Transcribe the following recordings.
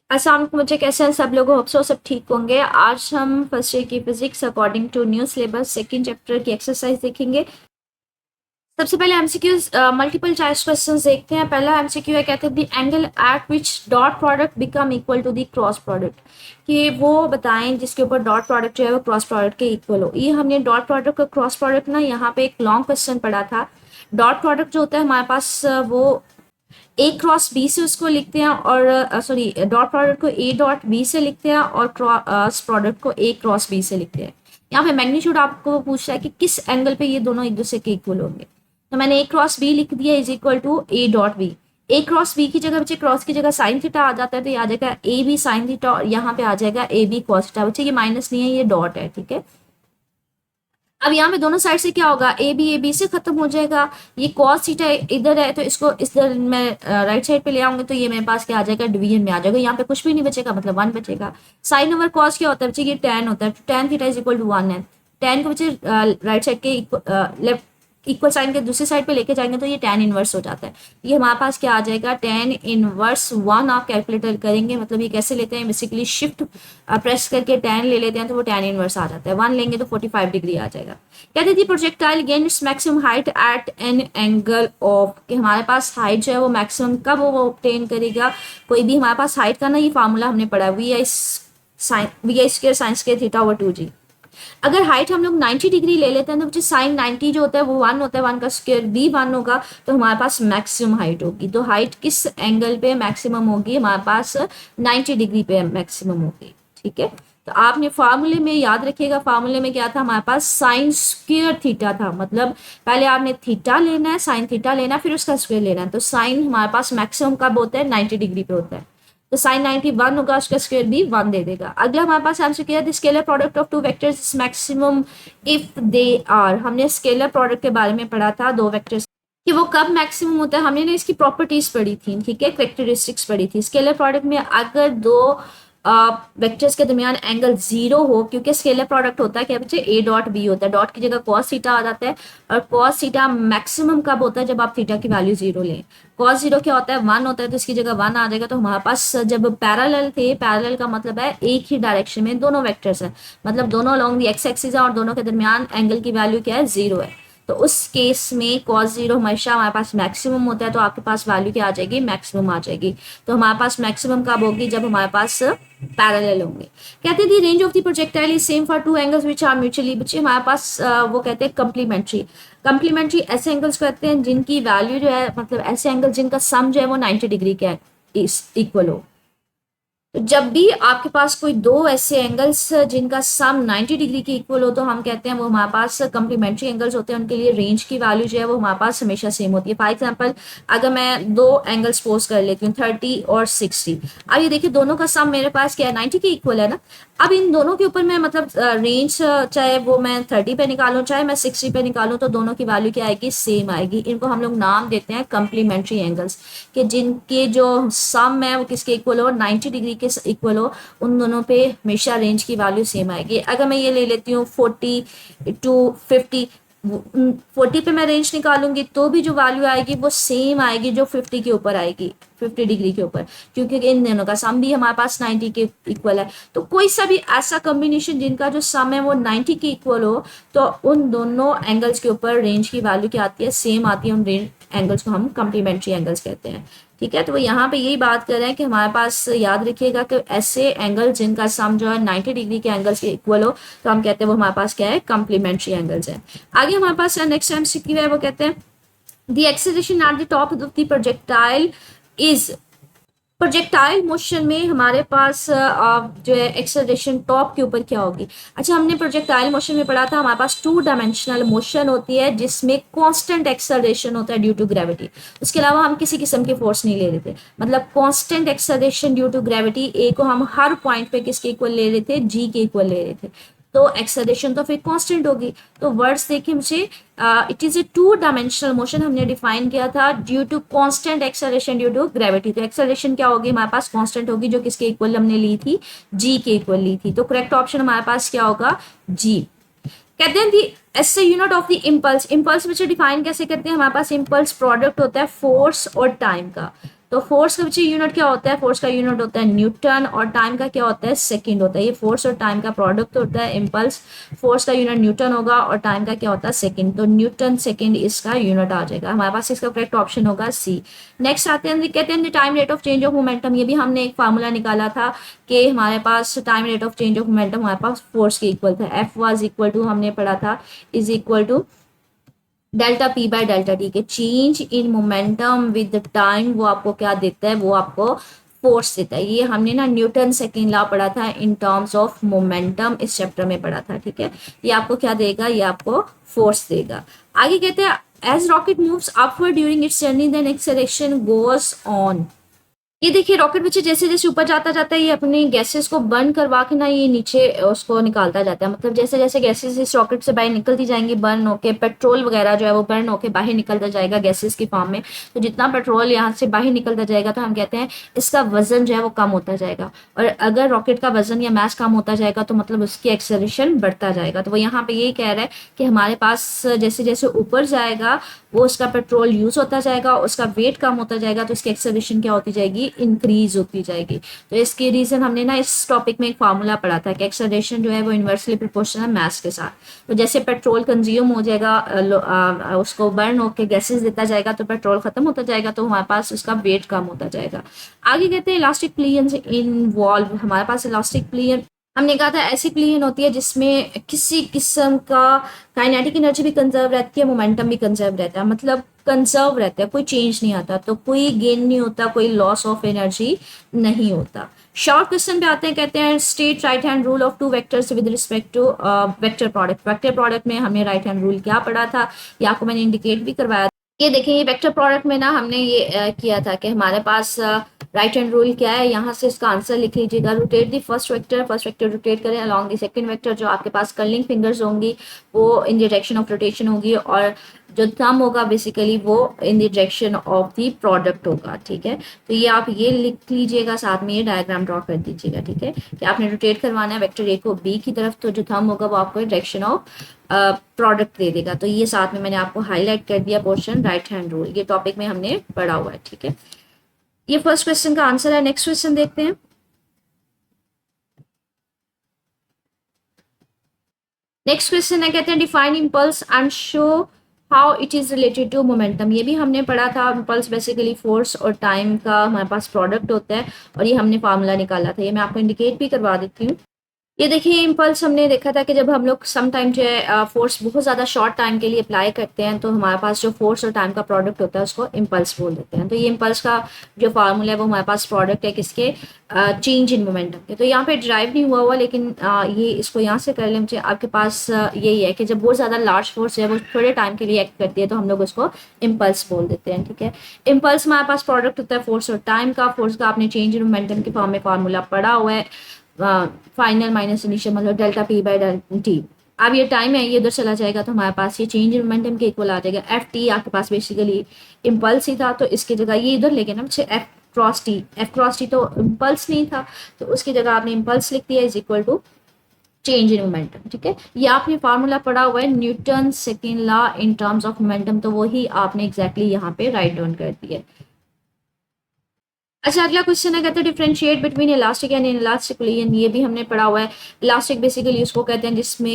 अस्सलाम वालेकुम बच्चे, कैसे हैं सब लोग? होप सो सब ठीक होंगे। आज हम फर्स्ट ईयर की physics according to new syllabus second chapter की एक्सरसाइज देखेंगे। सबसे पहले एमसीक्यूज मल्टीपल चॉइस क्वेश्चंस देखते हैं। पहला एमसीक्यू है, कहते हैं the angle at which dot product become equal to the cross product, कि वो बताएं जिसके ऊपर डॉट प्रोडक्ट जो है वो क्रॉस प्रोडक्ट के इक्वल हो। ये हमने डॉट प्रोडक्ट का क्रॉस प्रोडक्ट ना यहाँ पे एक लॉन्ग क्वेश्चन पढ़ा था। डॉट प्रोडक्ट जो होता है हमारे पास वो ए क्रॉस बी से उसको लिखते हैं, और सॉरी डॉट प्रोडक्ट को ए डॉट बी से लिखते हैं और क्रॉस प्रोडक्ट को ए क्रॉस बी से लिखते हैं। यहाँ पे मैग्नीट्यूड आपको पूछ रहा है कि किस एंगल पे ये दोनों एक दूसरे के इक्वल होंगे। तो मैंने ए क्रॉस बी लिख दिया is equal to A dot B. A cross B की जगह बच्चे क्रॉस की जगह साइन थीटा आ जाता है, तो ये आ जाएगा ए बी साइन थीटा, और यहाँ पे आ जाएगा ए बी कॉस थीटा। बच्चे ये माइनस नहीं है, ये डॉट है, ठीक है। अब यहाँ पे दोनों साइड से क्या होगा, ए बी से खत्म हो जाएगा। ये कॉस थीटा इधर है तो इसको इधर मैं राइट साइड पे ले आऊंगी, तो ये मेरे पास क्या आ जाएगा, डिवीजन में आ जाएगा। यहाँ पे कुछ भी नहीं बचेगा, मतलब वन बचेगा। साइन ओवर कॉस क्या होता है बच्चे, ये टैन होता है। Tan theta is equal to one है। टैन को बच्चे राइट साइड के लेफ्ट इक्वल साइन के दूसरी साइड पे लेके जाएंगे तो ये टैन इनवर्स हो जाता है। ये हमारे पास क्या आ जाएगा, टैन इनवर्स वन आप कैलकुलेटर करेंगे। मतलब ये कैसे लेते हैं, बेसिकली शिफ्ट प्रेस करके टैन ले लेते हैं तो वो टैन इनवर्स आ जाता है। वन लेंगे तो 45 डिग्री आ जाएगा। कहते थी projectile gain its maximum height at an angle of, कि हमारे पास हाइट जो है वो मैक्सिमम कब वो ऑब्टेन करेगा। कोई भी हमारे पास हाइट का ना ये फार्मूला हमने पढ़ा, v i square sine square theta over 2g। अगर हाइट हम लोग 90 डिग्री ले लेते हैं तो मुझे साइन 90 जो होता है वो वन होता है, वन का स्क्वायर भी वन होगा, तो हमारे पास मैक्सिमम हाइट होगी। तो हाइट किस एंगल पे मैक्सिमम होगी, हमारे पास 90 डिग्री पे मैक्सिमम होगी, ठीक है। तो आपने फार्मूले में याद रखिएगा, फार्मूले में क्या था हमारे पास, साइन स्क्वायर थीटा था। मतलब पहले आपने थीटा लेना है, साइन थीटा लेना है, फिर उसका स्क्वायर लेना है। तो साइन हमारे पास मैक्सिमम कब होता है, 90 डिग्री पे होता है। तो साइन 91 होगा, उसका स्क्वायर भी वन दे देगा। अगला हमारे पास आंसर किया, the scalar product of two vectors is maximum if they are. हमने स्केलर प्रोडक्ट के बारे में पढ़ा था, दो वेक्टर्स कि वो कब मैक्सिमम होता है। हमने ना इसकी प्रॉपर्टीज पढ़ी थी, ठीक है, कैरेक्टरिस्टिक्स पढ़ी थी। स्केलर प्रोडक्ट में अगर दो वेक्टर्स के दरमियान एंगल जीरो हो, क्योंकि स्केलर प्रोडक्ट होता है क्या बच्चे, ए डॉट बी होता है। डॉट की जगह कॉस थीटा आ जाता है, और कॉस थीटा मैक्सिमम कब होता है, जब आप थीटा की वैल्यू जीरो लें। कॉस जीरो क्या होता है, वन होता है, तो इसकी जगह वन आ जाएगा। तो हमारे पास जब पैरेलल थे, पैरेलल का मतलब है एक ही डायरेक्शन में दोनों वेक्टर्स हैं, मतलब दोनों अलोंग दी एक्स एक्सिस है, और दोनों के दरमियान एंगल की वैल्यू क्या है, जीरो है। तो उस केस में कॉस जीरो हमेशा हमारे पास मैक्सिमम होता है, तो आपके पास वैल्यू क्या आ जाएगी, मैक्सिमम आ जाएगी। तो हमारे पास मैक्सिमम कब होगी, जब हमारे पास पैरेलल होंगे। कहते हैं range of the projectile is same for two angles which are mutually, बच्चे हमारे पास वो कहते हैं कंप्लीमेंट्री। कंप्लीमेंट्री ऐसे एंगल्स कहते हैं जिनकी वैल्यू जो है, मतलब ऐसे एंगल जिनका सम जो है वो 90 डिग्री के इक्वल हो। तो जब भी आपके पास कोई दो ऐसे एंगल्स जिनका सम 90 डिग्री के इक्वल हो, तो हम कहते हैं वो हमारे पास कंप्लीमेंट्री एंगल्स होते हैं। उनके लिए रेंज की वैल्यू जो है वो हमारे पास हमेशा सेम होती है। फॉर एग्जांपल अगर मैं दो एंगल्स पोज कर लेती हूँ 30 और 60, अब ये देखिए दोनों का सम मेरे पास क्या है, 90 के इक्वल है ना। अब इन दोनों के ऊपर मैं मतलब रेंज चाहे वो मैं 30 पे निकालूं चाहे मैं 60 पे निकालूं, तो दोनों की वैल्यू क्या आएगी, सेम आएगी। इनको हम लोग नाम देते हैं कंप्लीमेंट्री एंगल्स, कि जिनके जो सम है वो किसके इक्वल हो, 90 डिग्री के इक्वल हो। उन दोनों पे हमेशा रेंज की वैल्यू सेम आएगी। अगर मैं ये ले लेती हूँ 40 टू 50, 40 पे मैं रेंज निकालूंगी तो भी जो वैल्यू आएगी वो सेम आएगी जो 50 के ऊपर आएगी, 50 डिग्री के ऊपर, क्योंकि इन दोनों का सम भी हमारे पास 90 के इक्वल है। तो कोई सा भी ऐसा कॉम्बिनेशन जिनका जो सम है वो 90 के इक्वल हो, तो उन दोनों एंगल्स के ऊपर रेंज की वैल्यू क्या आती है, सेम आती है। उन रेंज एंगल्स को हम कंप्लीमेंट्री एंगल्स कहते हैं, ठीक है। तो वो यहाँ पे यही बात कर रहे हैं कि हमारे पास याद रखिएगा कि ऐसे एंगल जिनका सम जो है 90 डिग्री के एंगल्स के इक्वल हो, तो हम कहते हैं वो हमारे पास क्या है, कंप्लीमेंट्री एंगल्स है। आगे हमारे पास नेक्स्ट एमसीक्यू है, वो कहते हैं the acceleration at the top of the projectile is. Projectile motion में हमारे पास जो है एक्सेलरेशन टॉप के ऊपर क्या होगी। अच्छा, हमने प्रोजेक्टाइल मोशन में पढ़ा था हमारे पास टू डायमेंशनल मोशन होती है जिसमें कांस्टेंट एक्सेलरेशन होता है ड्यू टू ग्रेविटी। उसके अलावा हम किसी किस्म की फोर्स नहीं ले रहे थे, मतलब constant acceleration due to gravity. A को हम हर पॉइंट पे किसके इक्वल ले रहे थे, जी के इक्वल ले रहे थे, तो एक्सेलरेशन तो फिर कांस्टेंट होगी। तो वर्ड्स देखिए मुझे, it is a two dimensional motion हमने डिफाइन किया था due to constant acceleration due to gravity. तो एक्सेलरेशन क्या होगी, हमारे पास कांस्टेंट होगी, जो किसके इक्वल हमने ली थी, जी के इक्वल ली थी। तो करेक्ट ऑप्शन हमारे पास क्या होगा, जी। कहते हैं दी ऐसे unit of the impulse. Impulse बच्चे डिफाइन कैसे करते हैं, हमारे पास इम्पल्स प्रोडक्ट होता है फोर्स और टाइम का। तो फोर्स का बच्चे यूनिट क्या होता है, फोर्स का यूनिट होता है न्यूटन, और टाइम का क्या होता है, सेकंड होता है। ये फोर्स और टाइम का प्रोडक्ट होता है इम्पल्स। फोर्स का यूनिट न्यूटन होगा और टाइम का क्या होता है, सेकंड। तो न्यूटन सेकंड इसका यूनिट आ जाएगा। हमारे पास इसका करेक्ट ऑप्शन होगा सी। नेक्स्ट आते हैं, कहते हैं time rate of change of momentum. ये भी हमने एक फार्मूला निकाला था कि हमारे पास time rate of change of momentum हमारे पास फोर्स के इक्वल था। एफ वाज इक्वल टू, हमने पढ़ा था, is equal to delta P by delta T के change in momentum with time. वो आपको क्या देता है, वो आपको फोर्स देता है। ये हमने ना न्यूटन सेकेंड लॉ पढ़ा था इन टर्म्स ऑफ मोमेंटम, इस चैप्टर में पढ़ा था, ठीक है। ये आपको क्या देगा, ये आपको फोर्स देगा। आगे कहते हैं as rocket moves upward during its journey then acceleration goes on. ये देखिए रॉकेट बच्चे जैसे जैसे ऊपर जाता जाता है, ये अपनी गैसेस को बर्न करवा के ना ये नीचे उसको निकालता जाता है। मतलब जैसे जैसे गैसेस इस रॉकेट से बाहर निकलती जाएंगी, बर्न होके पेट्रोल वगैरह जो है वो बर्न होके बाहर निकलता जाएगा गैसेस की फॉर्म में। तो जितना पेट्रोल यहाँ से बाहर निकलता जाएगा तो हम कहते हैं इसका वजन जो है वो कम होता जाएगा। और अगर रॉकेट का वजन या मास कम होता जाएगा तो मतलब उसकी एक्सेलरेशन बढ़ता जाएगा। तो वो यहाँ पे यही कह रहा है कि हमारे पास जैसे जैसे ऊपर जाएगा वो उसका पेट्रोल यूज होता जाएगा, उसका वेट कम होता जाएगा, तो इसकी एक्सेलरेशन क्या होती जाएगी, इंक्रीज होती जाएगी। तो इसके रीजन हमने ना इस टॉपिक में एक फार्मूला पढ़ा था कि एक्सेलरेशन जो है वो इन्वर्सली प्रोपोर्शनल है मास के साथ। तो जैसे पेट्रोल कंज्यूम हो जाएगा, उसको बर्न होकर गैसेस देता जाएगा तो पेट्रोल खत्म होता जाएगा, तो हमारे पास उसका वेट कम होता जाएगा। आगे कहते हैं इलास्टिक प्लियंस इन्वॉल्व। हमारे पास इलास्टिक प्लियन, हमने कहा था ऐसी प्लेन होती है जिसमें किसी किस्म का काइनेटिक एनर्जी भी कंजर्व रहती है, मोमेंटम भी कंजर्व रहता है। मतलब कंजर्व रहता है, कोई चेंज नहीं आता, तो कोई गेन नहीं होता, कोई लॉस ऑफ एनर्जी नहीं होता। शॉर्ट क्वेश्चन पे आते हैं, कहते हैं state right hand rule of two vectors with respect to vector product. Vector product में हमने राइट हैंड रूल क्या पढ़ा था, ये आपको मैंने इंडिकेट भी करवाया। ये देखिए ये वेक्टर प्रोडक्ट में ना हमने ये किया था कि हमारे पास राइट हैंड रूल क्या है, यहाँ से इसका आंसर लिख लीजिएगा। Rotate the first vector rotate करें अलॉन्ग दी सेकंड वेक्टर। जो आपके पास कर्लिंग फिंगर्स होंगी वो in the direction of rotation होगी, और जो थंब होगा बेसिकली वो in the direction of the product होगा, ठीक है। तो ये आप ये लिख लीजिएगा, साथ में ये डायग्राम ड्रॉ कर दीजिएगा, ठीक है, कि आपने रोटेट करवाना है वेक्टर ए को बी की तरफ, तो जो थंब होगा वो आपको डायरेक्शन ऑफ प्रोडक्ट दे देगा। तो ये साथ में मैंने आपको हाईलाइट कर दिया पोर्शन राइट हैंड रूल, ये टॉपिक में हमने पढ़ा हुआ है, ठीक है। ये फर्स्ट क्वेश्चन का आंसर है। नेक्स्ट क्वेश्चन देखते हैं। नेक्स्ट क्वेश्चन है, कहते हैं define impulse and show how it is related to momentum. ये भी हमने पढ़ा था। इम्पल्स बेसिकली फोर्स और टाइम का हमारे पास प्रोडक्ट होता है, और ये हमने फार्मूला निकाला था। ये मैं आपको इंडिकेट भी करवा देती हूँ। ये देखिए इम्पल्स हमने देखा था कि जब हम लोग सम टाइम जो है फोर्स बहुत ज़्यादा शॉर्ट टाइम के लिए अप्लाई करते हैं, तो हमारे पास जो फोर्स और टाइम का प्रोडक्ट होता है उसको इम्पल्स बोल देते हैं। तो ये इम्पल्स का जो फार्मूला है वो हमारे पास प्रोडक्ट है किसके, चेंज इन मोमेंटम के। तो यहाँ पे ड्राइव नहीं हुआ लेकिन ये इसको यहाँ से कर लें। मुझे आपके पास यही है कि जब बहुत ज़्यादा लार्ज फोर्स है वो थोड़े टाइम के लिए एक्ट करती है तो हम लोग उसको इम्पल्स बोल देते हैं, ठीक है। इम्पल्स हमारे पास प्रोडक्ट होता है फोर्स और टाइम का। फोर्स का आपने चेंज इन मोमेंटम के फॉर्म में फार्मूला पढ़ा हुआ है, फाइनल माइनस इनिशियल, मतलब delta P by delta T. अब ये टाइम है, ये उधर चला जाएगा तो हमारे पास ये चेंज इन मोमेंटम के इक्वल आ जाएगा। एफ टी आपके पास बेसिकली इम्पल्स ही था, तो इसकी जगह ये इधर लेके ना F cross T. F cross T तो इम्पल्स नहीं था, तो उसकी जगह आपने इम्पल्स लिख दिया is equal to change in momentum, ठीक है। ये आपने फार्मूला पढ़ा हुआ है Newton second law in terms of momentum, तो वही आपने एग्जैक्टली यहाँ पे राइट डाउन कर दिया। अच्छा अगला क्वेश्चन है, कहते हैं differentiate between elastic and inelastic plane. ये भी हमने पढ़ा हुआ है। इलास्टिक बेसिकली उसको कहते हैं जिसमें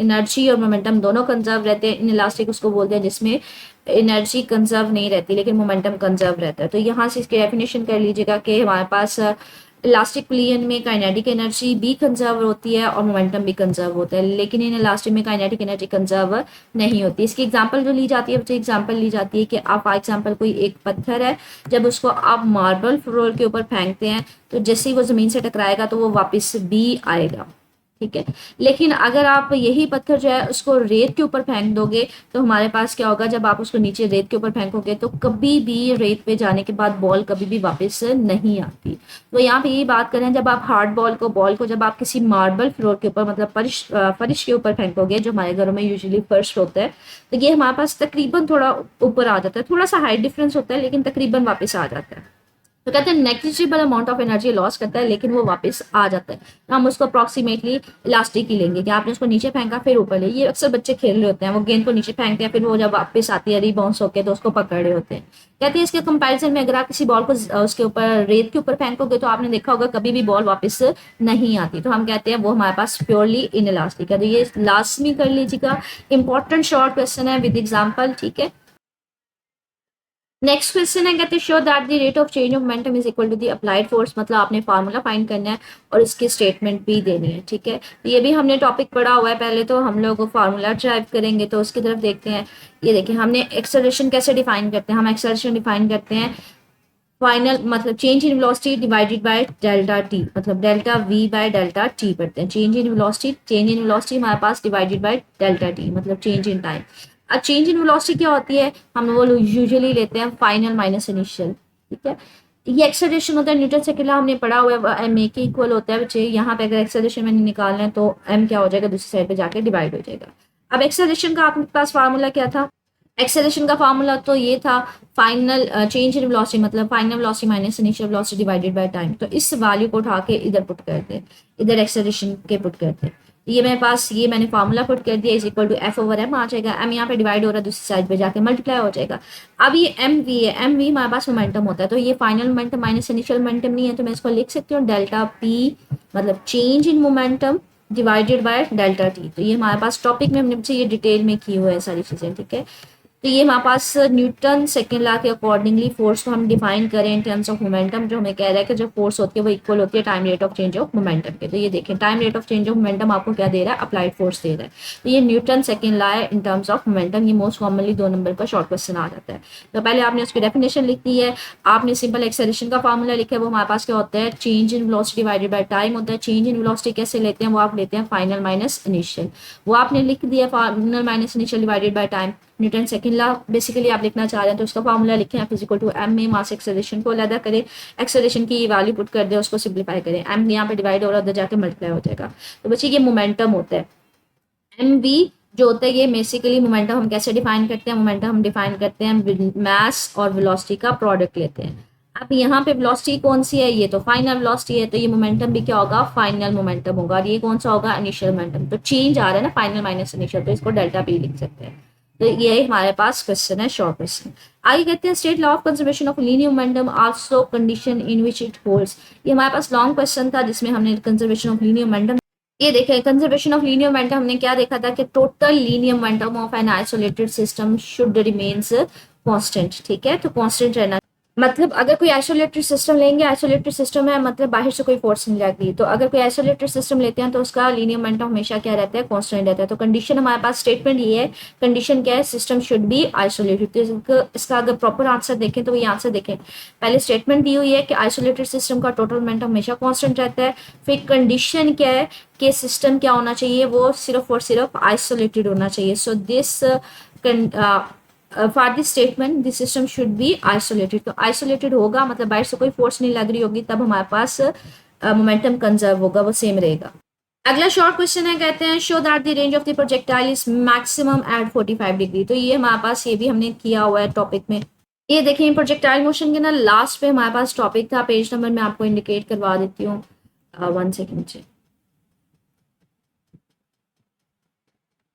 एनर्जी और मोमेंटम दोनों कंजर्व रहते हैं। इनइलास्टिक उसको बोलते हैं जिसमें एनर्जी कंजर्व नहीं रहती लेकिन मोमेंटम कंजर्व रहता है। तो यहाँ से इसकी डेफिनेशन कर लीजिएगा कि हमारे पास इलास्टिक प्लेन में काइनेटिक एनर्जी भी कंजर्व होती है और मोमेंटम भी कंजर्व होता है, लेकिन इन इलास्टिक में काइनेटिक एनर्जी कंजर्व नहीं होती। इसकी एग्जांपल जो ली जाती है, बच्चे एग्जांपल ली जाती है कि आप फॉर एग्जांपल कोई एक पत्थर है, जब उसको आप मार्बल फ्लोर के ऊपर फेंकते हैं तो जैसे ही वो ज़मीन से टकराएगा तो वो वापस भी आएगा, ठीक है। लेकिन अगर आप यही पत्थर जो है उसको रेत के ऊपर फेंक दोगे तो हमारे पास क्या होगा, जब आप उसको नीचे रेत के ऊपर फेंकोगे तो कभी भी रेत पे जाने के बाद बॉल कभी भी वापस नहीं आती। तो यहाँ पे यही बात करें, जब आप हार्ड बॉल को जब आप किसी मार्बल फ्लोर के ऊपर मतलब फर्श के ऊपर फेंकोगे, जो हमारे घरों में यूजुअली फर्श होता है, तो ये हमारे पास तकरीबन थोड़ा ऊपर आ जाता है। थोड़ा सा हाइट डिफरेंस होता है लेकिन तकरीबन वापस आ जाता है। तो कहते हैं negligible amount of energy loss करता है लेकिन वो वापस आ जाता है। तो हम उसको अप्रॉक्सीमेटली इलास्टिक ही लेंगे कि आपने उसको नीचे फेंका फिर ऊपर ले। ये अक्सर बच्चे खेल रहे होते हैं, वो गेंद को नीचे फेंकते हैं, फिर वो जब वापस आती है रिबाउंस होकर तो उसको पकड़ रहे होते हैं। कहते हैं इसके कंपैरिजन में अगर आप किसी बॉल को उसके ऊपर रेत के ऊपर फेंकोगे तो आपने देखा होगा कभी भी बॉल वापस नहीं आती। तो हम कहते हैं वो हमारे पास प्योरली इन इलास्टिक है। तो ये लाजमी कर लीजिएगा, इंपॉर्टेंट शॉर्ट क्वेश्चन है विद एग्जाम्पल, ठीक है। नेक्स्ट क्वेश्चन है, कहते हैं show that the rate of change of momentum is equal to the applied force. मतलब आपने फार्मूला फाइंड करना है और इसकी स्टेटमेंट भी देनी है, ठीक है। तो ये भी हमने टॉपिक पढ़ा हुआ है पहले, तो हम लोग फार्मूला ड्राइव करेंगे तो उसकी तरफ देखते हैं। ये देखिए हमने एक्सेलरेशन कैसे डिफाइन करते हैं। हम एक्सेलरेशन डिफाइन करते हैं फाइनल मतलब change in velocity divided by delta T, मतलब delta V by delta T पढ़ते हैं। चेंज इन वेलोसिटी हमारे पास डिवाइडेड बाय डेल्टा टी मतलब चेंज इन टाइम। अब चेंज इन वेलोसिटी क्या होती है, हम वो यूजुअली लेते हैं फाइनल माइनस इनिशियल, ठीक है। ये एक्सेलरेशन होता है न्यूटन सेकेंड लॉ हमने पढ़ा हुआ है, एम ए के इक्वल होता है बच्चे। यहाँ पे अगर एक्सेलरेशन मैंने निकालना है तो एम क्या हो जाएगा, दूसरी साइड पे जाके डिवाइड हो जाएगा। अब एक्सेलरेशन का आपके पास फार्मूला क्या था, एक्सेलरेशन का फार्मूला तो ये था फाइनल चेंज इन वेलोसिटी मतलब final velocity minus initial velocity divided by time. तो इस वैल्यू को उठा के इधर पुट करते हैं, इधर एक्सेलरेशन के पुट करते हैं। ये मेरे पास ये मैंने फार्मूला पुट कर दिया, is equal to F over M आ जाएगा। एम यहाँ पे डिवाइड हो रहा है, दूसरी साइड पे जाके मल्टीप्लाई हो जाएगा। अब ये एम वी है, एम वी हमारे पास मोमेंटम होता है, तो ये final momentum minus initial momentum नहीं है, तो मैं इसको लिख सकती हूँ डेल्टा पी मतलब change in momentum divided by delta T. तो ये हमारे पास टॉपिक में हमने ये डिटेल में की हुआ है सारी चीजें, ठीक है। तो ये हमारे पास न्यूटन सेकेंड लॉ के अकॉर्डिंगली फोर्स को हम डिफाइन करें इन टर्म्स ऑफ मोमेंटम, जो हमें कह रहा है कि जो फोर्स होती है वो इक्वल होती है time rate of change of momentum के। तो ये देखें time rate of change of momentum आपको क्या दे रहा है, अप्लाइड फोर्स दे रहा है। तो ये न्यूटन सेकेंड लॉ है इन टर्म्स ऑफ मोमेंटम। ये मोस्ट कॉमनली 2 नंबर का शॉर्ट क्वेश्चन आ जाता है। तो पहले आपने उसकी डेफिनेशन लिख दी है, आपने सिंपल एक्सेलरेशन का फार्मूला लिखा है, वो हमारे पास क्या होता है change in velocity divided by time होता है। चेंज इन वेलोसिटी कैसे लेते हैं, वो आप लेते हैं फाइनल माइनस इनिशियल, वो आपने लिख दिया final minus initial divided by time. Newton second law basically आप लिखना चाह रहे हैं तो उसका फार्मूला लिखें, F is equal to M में मास एक्सेलरेशन को अलग करें, एक्सेलरेशन की वैल्यू पुट कर दे, उसको सिंप्लीफाई करें, एम यहाँ पे डिवाइड हो रहा है उधर जाके मल्टीप्लाई हो जाएगा। तो बच्चे ये मोमेंटम होता है। एम वी जो होता है ये बेसिकली मोमेंटम हम कैसे डिफाइन करते हैं, मोमेंटम हम डिफाइन करते हैं मास और वेलोसिटी का प्रोडक्ट लेते हैं। अब यहाँ पे वेलोसिटी कौन सी है, ये तो फाइनल वेलोसिटी है, तो ये मोमेंटम भी क्या होगा, फाइनल मोमेंटम होगा। और ये कौन सा होगा, इनिशियल मोमेंटम। तो चेंज आ रहा है ना फाइनल माइनस इनिशियल, तो इसको डेल्टा पी लिख सकते हैं। तो ये हमारे पास क्वेश्चन है, शॉर्ट क्वेश्चन। आगे कहते हैं state law of conservation of linear momentum also condition in which it holds. ये हमारे पास लॉन्ग क्वेश्चन था जिसमें हमने कंजर्वेशन ऑफ लीनियर मोमेंटम, ये देखें कंजर्वेशन ऑफ लीनियर मोमेंटम हमने क्या देखा था कि total linear momentum of an isolated system should remains constant, ठीक है। तो कांस्टेंट रहना मतलब अगर कोई आइसोलेटेड सिस्टम लेंगे, आइसोलेटेड सिस्टम है मतलब बाहर से कोई फोर्स नहीं लगती, तो अगर कोई आइसोलेटेड सिस्टम लेते हैं तो उसका लीनियर मोमेंटम हमेशा क्या रहता है, कांस्टेंट रहता है। तो कंडीशन हमारे पास स्टेटमेंट ये है, कंडीशन क्या है, सिस्टम शुड बी आइसोलेटेड। तो इसका अगर प्रॉपर आंसर देखें तो ये आंसर देखें, पहले स्टेटमेंट दी हुई है कि आइसोलेटेड सिस्टम का टोटल मोमेंटम हमेशा कांस्टेंट रहता है। फिर कंडीशन क्या है कि सिस्टम क्या होना चाहिए, वो सिर्फ और सिर्फ आइसोलेटेड होना चाहिए। So this for this statement this system should be isolated. तो आइसोलेटेड होगा मतलब बाहर से कोई फोर्स नहीं लग रही होगी, तब हमारे पास मोमेंटम कंजर्व होगा, वो सेम रहेगा। अगला शॉर्ट क्वेश्चन है, कहते हैं show that the range of the projectile is maximum at 45 degree. तो ये हमारे पास ये भी हमने किया हुआ है टॉपिक में। ये देखिए प्रोजेक्टाइल मोशन के ना लास्ट पे हमारे पास टॉपिक था, पेज नंबर मैं आपको इंडिकेट करवा देती हूँ, 1 सेकेंड से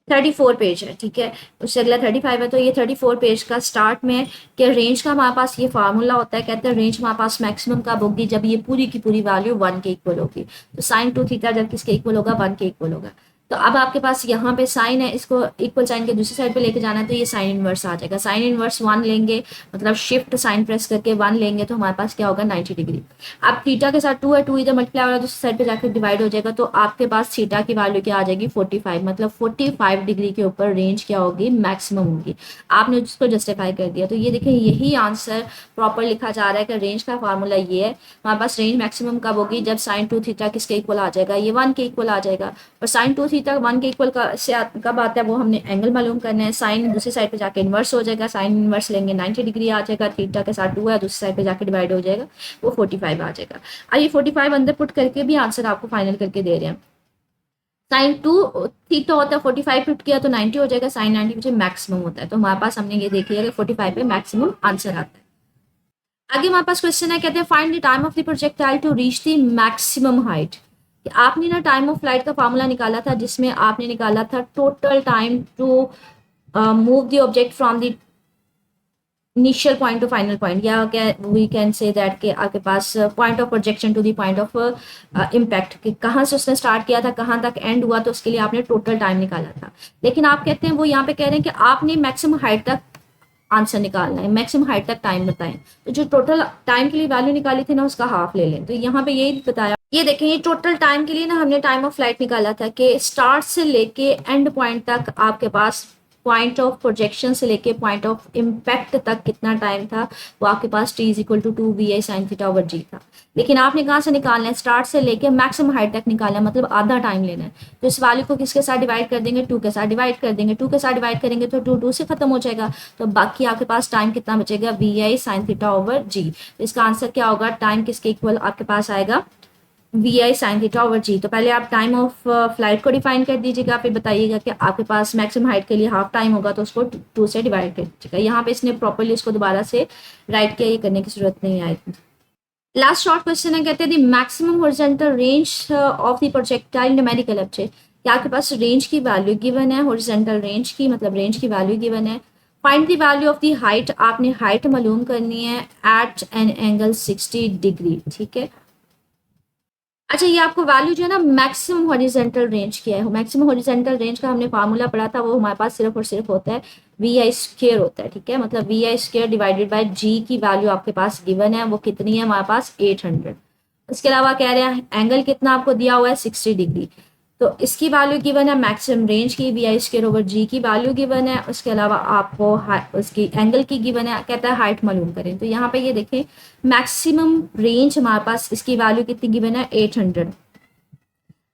34 पेज है, ठीक है। उससे अगला 35 है, तो ये 34 पेज का स्टार्ट में कि रेंज का हमारे पास ये फार्मूला होता है। कहते हैं रेंज हमारे पास मैक्सिमम कब होगी, जब ये पूरी की पूरी वैल्यू 1 के इक्वल होगी। तो साइन 2 थीटा जब किसके इक्वल होगा, 1 के इक्वल होगा। तो अब आपके पास यहाँ पे साइन है, इसको इक्वल साइन के दूसरी साइड पे लेके जाना है, तो ये साइन इनवर्स आ जाएगा। साइन इनवर्स 1 लेंगे मतलब शिफ्ट साइन प्रेस करके 1 लेंगे तो हमारे पास क्या होगा 90 डिग्री। अब थीटा के साथ 2 है, 2 इधर मल्टीप्लाई हो रहा है, दूसरी साइड पे जाकर डिवाइड हो जाएगा, तो आपके पास थीटा की वैल्यू क्या आ जाएगी 45, मतलब 45 डिग्री के ऊपर रेंज क्या होगी, मैक्सिमम होगी। आपने उसको जस्टिफाई कर दिया। तो ये देखें यही आंसर प्रॉपर लिखा जा रहा है कि रेंज का फार्मूला ये है, हमारे पास रेंज मैक्सिमम कब होगी, जब साइन 2 थीटा किसके इक्वल आ जाएगा, ये 1 के इक्वल आ जाएगा। और साइन 2 थीटा 1 के इक्वल कब आता है, वो हमने एंगल मालूम करना है। साइन दूसरी साइड पे जाके इन्वर्स हो जाएगा, साइन इन्वर्स लेंगे 90 डिग्री आ जाएगा, थीटा के साथ 2 है, दूसरी साइड पे जाके डिवाइड हो जाएगा, वो 45 आ जाएगा। आइए 45 अंदर पुट करके भी आंसर आपको फाइनल करके दे रहे हैं। साइन 2 थीटा होता है, 45 पुट किया तो 90 हो जाएगा, साइन 90 मैक्सिमम होता है। तो हमारे पास हमने ये देख लिया कि 45 पे मैक्सिमम आंसर आता है। आगे हमारे पास क्वेश्चन है, कहते हैं find the time of the projectile to reach the maximum height. आपने ना टाइम ऑफ फ्लाइट का फॉर्मूला निकाला था, जिसमें आपने निकाला था total time to move the object from the initial point to final point, या क्या वी कैन से दैट के आपके पास point of projection to the point of impact, कि कहाँ से उसने स्टार्ट किया था कहाँ तक एंड हुआ, तो उसके लिए आपने टोटल टाइम निकाला था। लेकिन आप कहते हैं, वो यहाँ पे कह रहे हैं कि आपने मैक्सिमम हाइट तक आंसर निकालना है, मैक्सिमम हाइट तक टाइम बताएं। तो जो टोटल टाइम के लिए वैल्यू निकाली थी ना, उसका हाफ ले लें। तो यहाँ पे यही बताया, ये देखें, ये टोटल टाइम के लिए ना हमने टाइम ऑफ फ्लाइट निकाला था कि स्टार्ट से लेके एंड पॉइंट तक आपके पास पॉइंट ऑफ प्रोजेक्शन से लेके पॉइंट ऑफ इम्पैक्ट तक कितना टाइम था, वो आपके पास T is equal to 2 VI sin theta over G था। लेकिन आपने कहाँ से निकालना है, स्टार्ट से लेके मैक्सिमम हाइट तक निकालना है, मतलब आधा टाइम लेना है। तो इस वैल्यू को किसके साथ डिवाइड कर देंगे, 2 के साथ डिवाइड कर देंगे। 2 के साथ डिवाइड करेंगे तो 2 से खत्म हो जाएगा, तो बाकी आपके पास टाइम कितना बचेगा, VI sin थीटा ओवर जी। तो इसका आंसर क्या होगा, टाइम किसके इक्वल आपके पास आएगा, VI sin थीटा ओवर जी। तो पहले आप टाइम ऑफ फ्लाइट को डिफाइन कर दीजिएगा, फिर बताइएगा कि आपके पास मैक्सिमम हाइट के लिए हाफ टाइम होगा, तो उसको 2 से डिवाइड कर दीजिएगा। यहाँ पे इसने प्रॉपरली इसको दोबारा से राइट किया, ये करने की जरूरत नहीं आएगी। लास्ट शॉर्ट क्वेश्चन है, कहते हैं the maximum horizontal range of the projectile numerical object. क्या आपके पास रेंज की वैल्यू गिवन है, हॉरिजॉन्टल रेंज की, मतलब रेंज की वैल्यू गिवन है। Find the value of the height, आपने हाइट मालूम करनी है एट एन एंगल 60 डिग्री, ठीक है। अच्छा, ये आपको वैल्यू जो है ना मैक्सिमम हॉरिजॉन्टल रेंज की है। मैक्सिमम हॉरिजॉन्टल रेंज का हमने फार्मूला पढ़ा था, वो हमारे पास सिर्फ और सिर्फ होता है VI स्क्वायर होता है, ठीक है। मतलब VI स्क्वायर डिवाइडेड बाय जी की वैल्यू आपके पास गिवन है, वो कितनी है हमारे पास 800। इसके अलावा कह रहे हैं एंगल कितना आपको दिया हुआ है 60 डिग्री, तो इसकी वैल्यू गिवन है मैक्सिमम रेंज की, VI स्क्वायर ओवर जी की वैल्यू गिवन है। उसके अलावा आपको उसकी एंगल की गिवन है, कहता है हाइट मालूम करें। तो यहाँ पे ये देखें, मैक्सिमम रेंज हमारे पास इसकी वैल्यू कितनी गिवन है 800,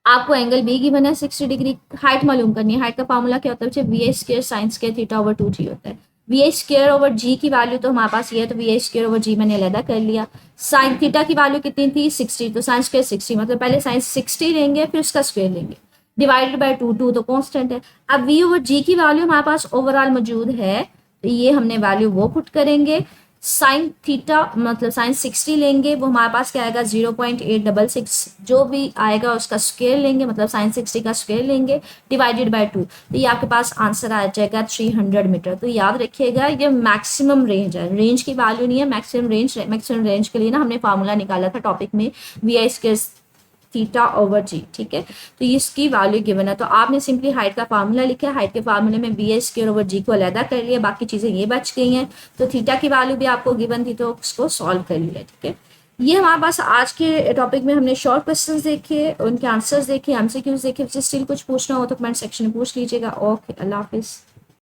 आपको एंगल बी गिवन है 60 डिग्री, हाइट मालूम करनी है। हाइट का फॉर्मूला क्या होता है, VI square sin square theta over 2G होता है। VI स्क्वायर ओवर जी की वैल्यू तो हमारे पास ये है, तो VI स्क्वायर ओवर जी मैंने अलग कर लिया। साइन थीटा की वैल्यू कितनी थी 60, तो साइन स्क्वायर 60, मतलब पहले साइन 60 लेंगे फिर उसका स्क्वायर लेंगे, डिवाइडेड बाय 2 तो कांस्टेंट है। अब V ओवर जी की वैल्यू हमारे पास ओवरऑल मौजूद है, तो ये हमने वैल्यू वो पुट करेंगे। साइन थीटा मतलब साइन 60 लेंगे, वो हमारे पास क्या आएगा 0.866, जो भी आएगा उसका स्क्वायर लेंगे, मतलब साइन 60 का स्क्वायर लेंगे डिवाइडेड बाय 2, तो ये आपके पास आंसर आ जाएगा 300 मीटर। तो याद रखिएगा, ये मैक्सिमम रेंज है, रेंज की वैल्यू नहीं है, मैक्सिमम रेंज। मैक्सिमम रेंज के लिए ना हमने फार्मूला निकाला था टॉपिक में, VI स्क्वायर थीटा ओवर जी, ठीक है। तो इसकी वैल्यू गिवन है, तो आपने सिंपली हाइट का फार्मूला लिखा है, हाइट के फार्मूले में VI स्क्वायर ओवर जी को अलहदा कर लिया, बाकी चीज़ें ये बच गई हैं। तो थीटा की वैल्यू भी आपको गिवन थी, तो उसको सॉल्व कर लिया, ठीक है। ये हमारे पास आज के टॉपिक में हमने शॉर्ट क्वेश्चंस देखे, उनके आंसर्स देखे, MCQs देखे। स्टिल कुछ पूछना हो तो कमेंट सेक्शन में पूछ लीजिएगा। ओके, अल्लाह हाफिज़।